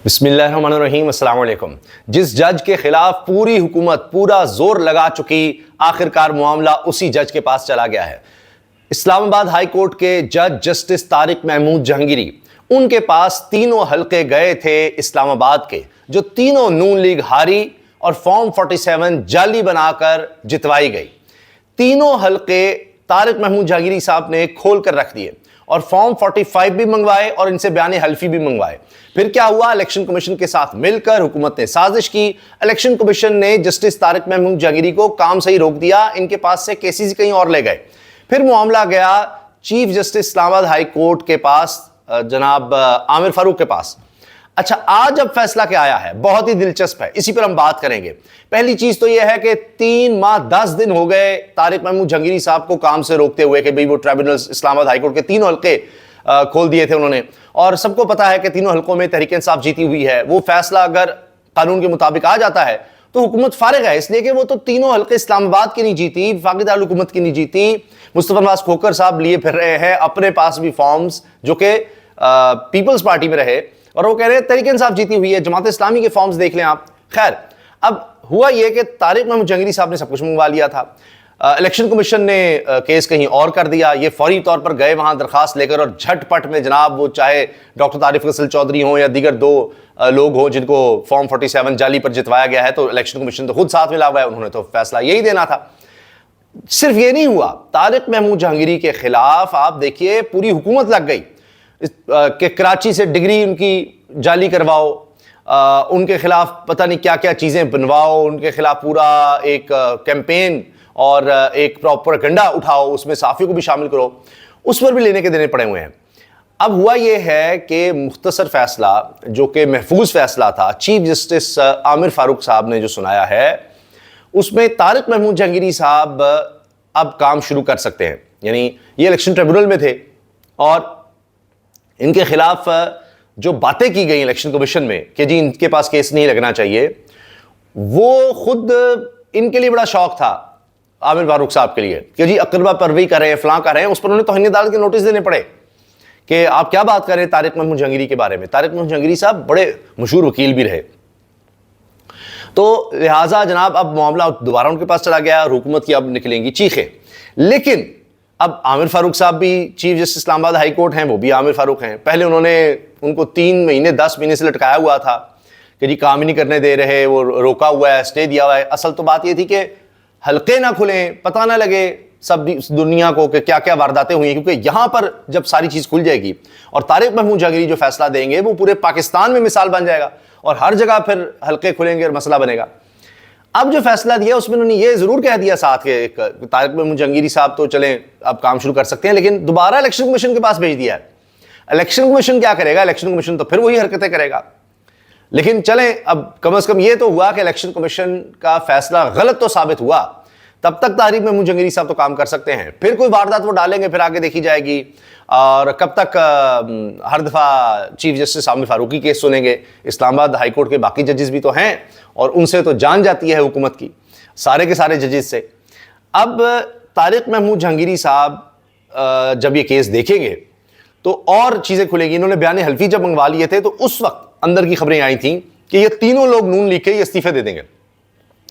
بسم اللہ الرحمن الرحیم، السلام علیکم۔ جس جج کے خلاف پوری حکومت پورا زور لگا چکی، آخرکار معاملہ اسی جج کے پاس چلا گیا ہے۔ اسلام آباد ہائی کورٹ کے جج جسٹس طارق محمود جہانگیری، ان کے پاس تینوں حلقے گئے تھے اسلام آباد کے، جو تینوں نون لیگ ہاری اور فارم 47 جعلی بنا کر جتوائی گئی۔ تینوں حلقے طارق محمود جہانگیری صاحب نے کھول کر رکھ دیے اور فارم 45 بھی منگوائے اور ان سے بیان حلفی بھی منگوائے۔ پھر کیا ہوا؟ الیکشن کمیشن کے ساتھ مل کر حکومت نے سازش کی۔ الیکشن کمیشن نے جسٹس طارق محمود جہانگیری کو کام سے ہی روک دیا، ان کے پاس سے کیسز کہیں اور لے گئے۔ پھر معاملہ گیا چیف جسٹس اسلام آباد ہائی کورٹ کے پاس، جناب عامر فاروق کے پاس۔ اچھا، آج اب فیصلہ کیا آیا ہے؟ بہت ہی دلچسپ ہے، اسی پر ہم بات کریں گے۔ پہلی چیز تو یہ ہے کہ 3 ماہ 10 دن ہو گئے طارق محمود جہانگیری صاحب کو کام سے روکتے ہوئے کہ وہ ٹریبونل اسلام آباد ہائی کورٹ کے تینوں حلقے کھول دیے تھے انہوں نے، اور سب کو پتا ہے کہ تینوں حلقوں میں تحریک انصاف جیتی ہوئی ہے۔ وہ فیصلہ اگر قانون کے مطابق آ جاتا ہے تو حکومت فارغ ہے، اس لیے کہ وہ تو تینوں حلقے اسلام آباد کی نہیں جیتی، وفاقی دارالحکومت کی نہیں جیتی۔ مصطفیٰ نواز کھوکھر صاحب لیے پھر رہے ہیں اپنے پاس بھی فارمز جو کہ پیپلز پارٹی میں رہے، اور وہ کہہ رہے ہیں تحریک انصاف جیتی ہوئی ہے، جماعت اسلامی کے فارمز دیکھ لیں آپ۔ خیر، اب ہوا یہ کہ طارق محمود جہانگیری صاحب نے سب کچھ منگوا لیا تھا۔ الیکشن کمیشن نے کیس کہیں اور کر دیا، یہ فوری طور پر گئے وہاں درخواست لے کر، اور جھٹ پٹ میں جناب وہ چاہے ڈاکٹر طارق فیصل چودھری ہوں یا دیگر 2 لوگ ہوں جن کو فارم 47 جعلی پر جتوایا گیا ہے، تو الیکشن کمیشن تو خود ساتھ ملا ہوا ہے، انہوں نے تو فیصلہ یہی دینا تھا۔ صرف یہ نہیں ہوا، طارق محمود جہانگیری کے خلاف آپ دیکھیے پوری حکومت لگ گئی کہ کراچی سے ڈگری ان کی جعلی کرواؤ، ان کے خلاف پتہ نہیں کیا کیا چیزیں بنواؤ، ان کے خلاف پورا ایک کیمپین اور ایک پروپیگنڈا اٹھاؤ، اس میں صحافیوں کو بھی شامل کرو، اس پر بھی لینے کے دینے پڑے ہوئے ہیں۔ اب ہوا یہ ہے کہ مختصر فیصلہ جو کہ محفوظ فیصلہ تھا چیف جسٹس عامر فاروق صاحب نے جو سنایا ہے، اس میں طارق محمود جہانگیری صاحب اب کام شروع کر سکتے ہیں۔ یعنی یہ الیکشن ٹریبونل میں تھے اور ان کے خلاف جو باتیں کی گئی الیکشن کمیشن میں کہ جی ان کے پاس کیس نہیں لگنا چاہیے، وہ خود ان کے لیے بڑا شوق تھا عامر فاروق صاحب کے لیے کہ جی اقربا پروی کر رہے ہیں، فلاں کر رہے ہیں، اس پر انہیں توہین عدالت کے نوٹس دینے پڑے کہ آپ کیا بات کر رہے ہیں طارق محمود جہانگیری کے بارے میں۔ طارق محمود جہانگیری صاحب بڑے مشہور وکیل بھی رہے، تو لہٰذا جناب اب معاملہ دوبارہ ان کے پاس چلا گیا اور حکومت کی اب نکلیں گی چیخیں۔ لیکن اب عامر فاروق صاحب بھی چیف جسٹس اسلام آباد ہائی کورٹ ہیں، وہ بھی عامر فاروق ہیں۔ پہلے انہوں نے ان کو 3 مہینے 10 مہینے سے لٹکایا ہوا تھا کہ جی کام ہی نہیں کرنے دے رہے، وہ روکا ہوا ہے، اسٹے دیا ہوا ہے۔ اصل تو بات یہ تھی کہ حلقے نہ کھلیں، پتہ نہ لگے سب دنیا کو کہ کیا کیا وارداتیں ہوئی ہیں، کیونکہ یہاں پر جب ساری چیز کھل جائے گی اور طارق محمود جہانگیری جو فیصلہ دیں گے وہ پورے پاکستان میں مثال بن جائے گا اور ہر جگہ پھر حلقے کھلیں گے اور مسئلہ بنے گا۔ اب جو فیصلہ دیا اس میں انہوں نے یہ ضرور کہہ دیا ساتھ کہ طارق محمود جہانگیری صاحب تو چلیں اب کام شروع کر سکتے ہیں، لیکن دوبارہ الیکشن کمیشن کے پاس بھیج دیا ہے۔ الیکشن کمیشن کیا کرے گا؟ الیکشن کمیشن تو پھر وہی حرکتیں کرے گا۔ لیکن چلیں اب کم از کم یہ تو ہوا کہ الیکشن کمیشن کا فیصلہ غلط تو ثابت ہوا، تب تک طارق محمود جہانگیری صاحب تو کام کر سکتے ہیں۔ پھر کوئی واردات وہ ڈالیں گے، پھر آگے دیکھی جائے گی، اور کب تک ہر دفعہ چیف جسٹس عامر فاروقی کیس سنیں گے؟ اسلام آباد ہائی کورٹ کے باقی ججز بھی تو ہیں اور ان سے تو جان جاتی ہے حکومت کی، سارے کے سارے ججز سے۔ اب طارق محمود جہانگیری صاحب جب یہ کیس دیکھیں گے تو اور چیزیں کھلیں گی۔ انہوں نے بیان حلفی جب منگوا لیے تھے تو اس وقت اندر کی خبریں آئی تھیں کہ یہ تینوں لوگ نون لیگ کے یہ استعفے دے دیں گے،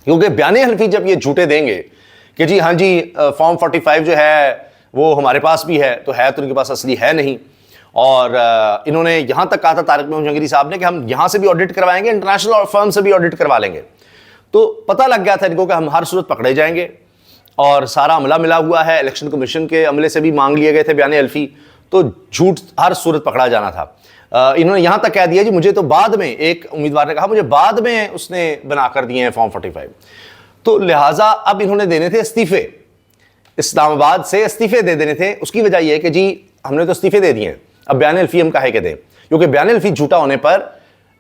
کیونکہ بیان حلفی جب یہ جھوٹے دیں گے کہ جی ہاں جی فارم 45 جو ہے وہ ہمارے پاس بھی ہے، تو ہے تو ان کے پاس اصلی ہے نہیں۔ اور انہوں نے یہاں تک کہا تھا طارق محمود جہانگیری صاحب نے کہ ہم یہاں سے بھی آڈٹ کروائیں گے، انٹرنیشنل فرم سے بھی آڈٹ کروا لیں گے۔ تو پتہ لگ گیا تھا ان کو کہ ہم ہر صورت پکڑے جائیں گے، اور سارا عملہ ملا ہوا ہے، الیکشن کمیشن کے عملے سے بھی مانگ لیے گئے تھے بیان حلفی، تو جھوٹ ہر صورت پکڑا جانا تھا۔ انہوں نے یہاں تک کہہ دیا جی مجھے تو بعد میں، ایک امیدوار نے کہا مجھے بعد میں اس نے بنا کر دیے ہیں فارم 45، تو لہٰذا اب انہوں نے دینے تھے استعفے، اسلام آباد سے استعفے دے دینے تھے۔ اس کی وجہ یہ ہے کہ جی ہم نے تو استعفے دے دیے ہیں، اب بیان حلفی ہم کہے کہ دیں، کیونکہ بیان حلفی جھوٹا ہونے پر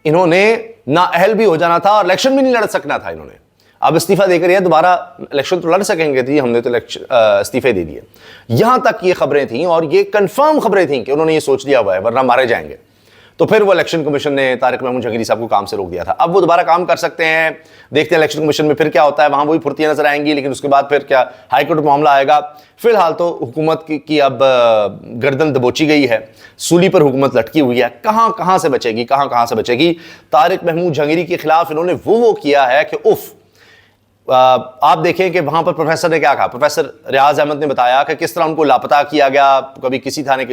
انہوں نے نااہل بھی ہو جانا تھا اور الیکشن بھی نہیں لڑ سکنا تھا انہوں نے۔ اب استعفیٰ دے کر یہ دوبارہ الیکشن تو لڑ سکیں گے، جی ہم نے تو استعفے دے دیے۔ یہاں تک یہ خبریں تھیں اور یہ کنفرم خبریں تھیں کہ انہوں نے یہ سوچ لیا ہوا ہے ورنہ مارے جائیں گے۔ تو پھر وہ الیکشن کمیشن نے طارق محمود جہانگیری صاحب کو کام سے روک دیا تھا. اب وہ دوبارہ کام کر سکتے ہیں, دیکھتے ہیں الیکشن کمیشن میں پھر کیا ہوتا ہے, وہاں وہی پھرتیاں نظر آئیں گی, لیکن اس کے بعد پھر کیا ہائی کورٹ معاملہ آئے گا. فی الحال تو حکومت کی اب گردن دبوچی گئی ہے, سولی پر حکومت لٹکی ہوئی ہے. کہاں سے بچے گی, کہاں سے بچے گی. طارق محمود جہانگیری کے خلاف انہوں نے وہ کیا ہے کہ آپ دیکھیں کہ وہاں پر پروفیسر نے کیا کہا. پروفیسر ریاض احمد نے بتایا کہ کس طرح ان کو لاپتہ کیا گیا, کبھی کسی تھانے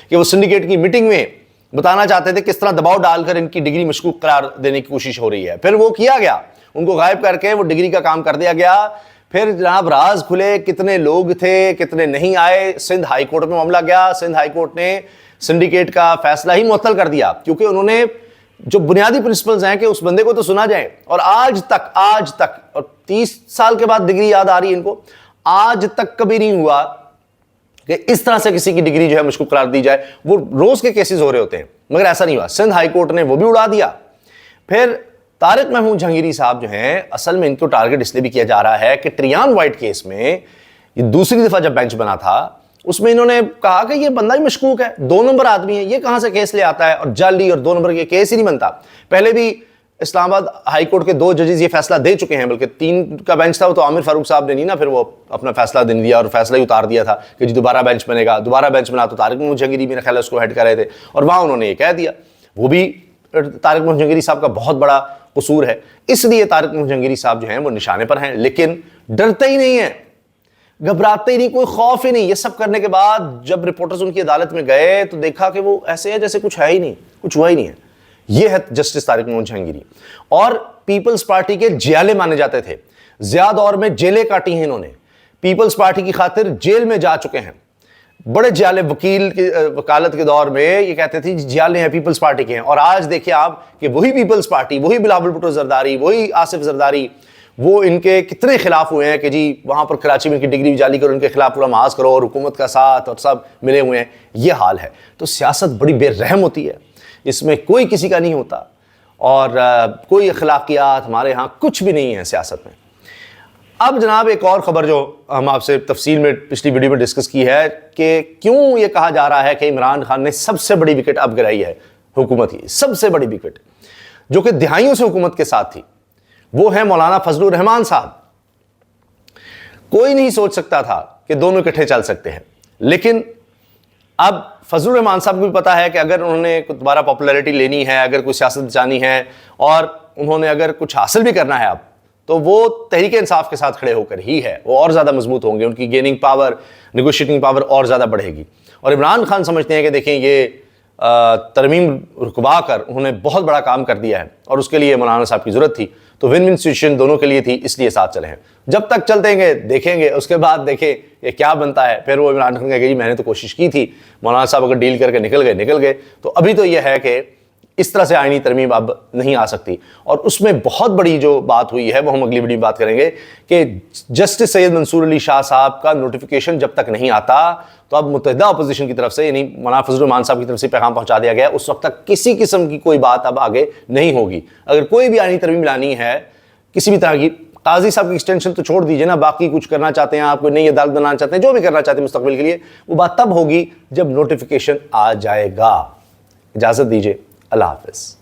کہ وہ سنڈیکیٹ کی میٹنگ میں بتانا چاہتے تھے کس طرح دباؤ ڈال کر ان کی ڈگری مشکوک قرار دینے کی کوشش ہو رہی ہے. پھر وہ کیا گیا, ان کو غائب کر کے وہ ڈگری کا کام کر دیا گیا. پھر جناب راز کھلے کتنے لوگ تھے, کتنے نہیں آئے. سندھ ہائی کورٹ میں معاملہ گیا, سندھ ہائی کورٹ نے سنڈیکیٹ کا فیصلہ ہی معطل کر دیا, کیونکہ انہوں نے جو بنیادی پرنسپلز ہیں کہ اس بندے کو تو سنا جائے. اور آج تک اور 30 سال کے بعد ڈگری یاد آ رہی ہے ان کو, آج تک کبھی نہیں ہوا کہ اس طرح سے کسی کی ڈگری جو ہے مشکوک قرار دی جائے. وہ روز کے کیسز ہو رہے ہوتے ہیں, مگر ایسا نہیں ہوا. سندھ ہائی کورٹ نے وہ بھی اڑا دیا. پھر طارق محمود جہانگیری صاحب جو ہیں, اصل میں ان کو ٹارگٹ اس لیے بھی کیا جا رہا ہے کہ ٹریان وائٹ کیس میں یہ دوسری دفعہ جب بینچ بنا تھا, اس میں انہوں نے کہا کہ یہ بندہ ہی مشکوک ہے, 2 نمبر آدمی ہے, یہ کہاں سے کیس لے آتا ہے, اور جعلی اور 2 نمبر کے کیس ہی نہیں بنتا. پہلے بھی اسلام آباد ہائی کورٹ کے 2 ججز یہ فیصلہ دے چکے ہیں, بلکہ 3 کا بینچ تھا, وہ تو عامر فاروق صاحب نے نہیں نا پھر وہ اپنا فیصلہ دے دیا اور فیصلہ ہی اتار دیا تھا کہ جی دوبارہ بینچ بنے گا. دوبارہ بینچ بنا تو طارق محمود جہانگیری میرا خیال ہے اس کو ہیڈ کر رہے تھے, اور وہاں انہوں نے یہ کہہ دیا. وہ بھی طارق محمود جہانگیری صاحب کا بہت بڑا قصور ہے, اس لیے طارق محمود جہانگیری صاحب جو ہیں وہ نشانے پر ہیں, لیکن ڈرتے ہی نہیں ہیں, گھبراتے ہی نہیں, کوئی خوف ہی نہیں. یہ سب کرنے کے بعد جب رپورٹرز ان کی عدالت میں گئے تو دیکھا کہ وہ ایسے ہے جیسے کچھ ہے ہی نہیں, کچھ ہوا ہی نہیں ہے. یہ ہے جسٹس طارق محمود جہانگیری. اور پیپلز پارٹی کے جیالے مانے جاتے تھے, زیادہ دور میں جیلیں کاٹی ہیں انہوں نے, پیپلز پارٹی کی خاطر جیل میں جا چکے ہیں. بڑے جیالے وکیل کی وکالت کے دور میں یہ کہتے تھے جیالے ہیں پیپلز پارٹی کے ہیں. اور آج دیکھیں آپ کہ وہی پیپلز پارٹی, وہی بلاول بھٹو زرداری, وہی آصف زرداری, وہ ان کے کتنے خلاف ہوئے ہیں کہ جی وہاں پر کراچی میں ان کی ڈگری جعلی کرو, ان کے خلاف پورا محاذ کرو, اور حکومت کا ساتھ اور سب ملے ہوئے ہیں. یہ حال ہے. تو سیاست بڑی بے رحم ہوتی ہے, اس میں کوئی کسی کا نہیں ہوتا, اور کوئی اخلاقیات ہمارے ہاں کچھ بھی نہیں ہے سیاست میں. اب جناب ایک اور خبر جو ہم آپ سے تفصیل میں پچھلی ویڈیو میں ڈسکس کی ہے کہ کیوں یہ کہا جا رہا ہے کہ عمران خان نے سب سے بڑی وکٹ اب گرائی ہے حکومت کی. سب سے بڑی وکٹ جو کہ دہائیوں سے حکومت کے ساتھ تھی, وہ ہے مولانا فضل الرحمان صاحب. کوئی نہیں سوچ سکتا تھا کہ دونوں اکٹھے چل سکتے ہیں, لیکن اب فضل الرحمان صاحب کو بھی پتا ہے کہ اگر انہوں نے دوبارہ پاپولیرٹی لینی ہے, اگر کوئی سیاست جانی ہے, اور انہوں نے اگر کچھ حاصل بھی کرنا ہے اب, تو وہ تحریک انصاف کے ساتھ کھڑے ہو کر ہی ہے. وہ اور زیادہ مضبوط ہوں گے, ان کی گیننگ پاور, نیگوشیٹنگ پاور اور زیادہ بڑھے گی. اور عمران خان سمجھتے ہیں کہ دیکھیں یہ ترمیم رکوا کر انہوں نے بہت بڑا کام کر دیا ہے, اور اس کے لیے مولانا صاحب کی ضرورت تھی, تو ون ون سچویشن دونوں کے لیے تھی, اس لیے ساتھ چلے ہیں. جب تک چلتے گے دیکھیں گے, اس کے بعد دیکھیں یہ کیا بنتا ہے. پھر وہ عمران خان کہے گا جی میں نے تو کوشش کی تھی, مولانا صاحب اگر ڈیل کر کے نکل گئے. تو ابھی تو یہ ہے کہ اس طرح سے آئینی ترمیم اب نہیں آ سکتی. اور اس میں بہت بڑی جو بات ہوئی ہے وہ ہم اگلی ویڈیو میں بات کریں گے کہ جسٹس سید منصور علی شاہ صاحب کا نوٹیفیکیشن جب تک نہیں آتا, تو اب متحدہ اپوزیشن کی طرف سے, یعنی مولانا فضل الرحمان صاحب کی طرف سے پیغام پہنچا دیا گیا, اس وقت تک کسی قسم کی کوئی بات اب آگے نہیں ہوگی. اگر کوئی بھی آئینی ترمیم لانی ہے کسی بھی طرح کی, قاضی صاحب کی ایکسٹینشن تو چھوڑ دیجئے نا, باقی کچھ کرنا چاہتے ہیں آپ, کوئی نئی عدالت بنانا چاہتے ہیں, جو بھی کرنا چاہتے ہیں مستقبل کے لیے, وہ بات تب ہوگی جب نوٹیفیکیشن آ جائے گا. اجازت دیجئے, اللہ حافظ.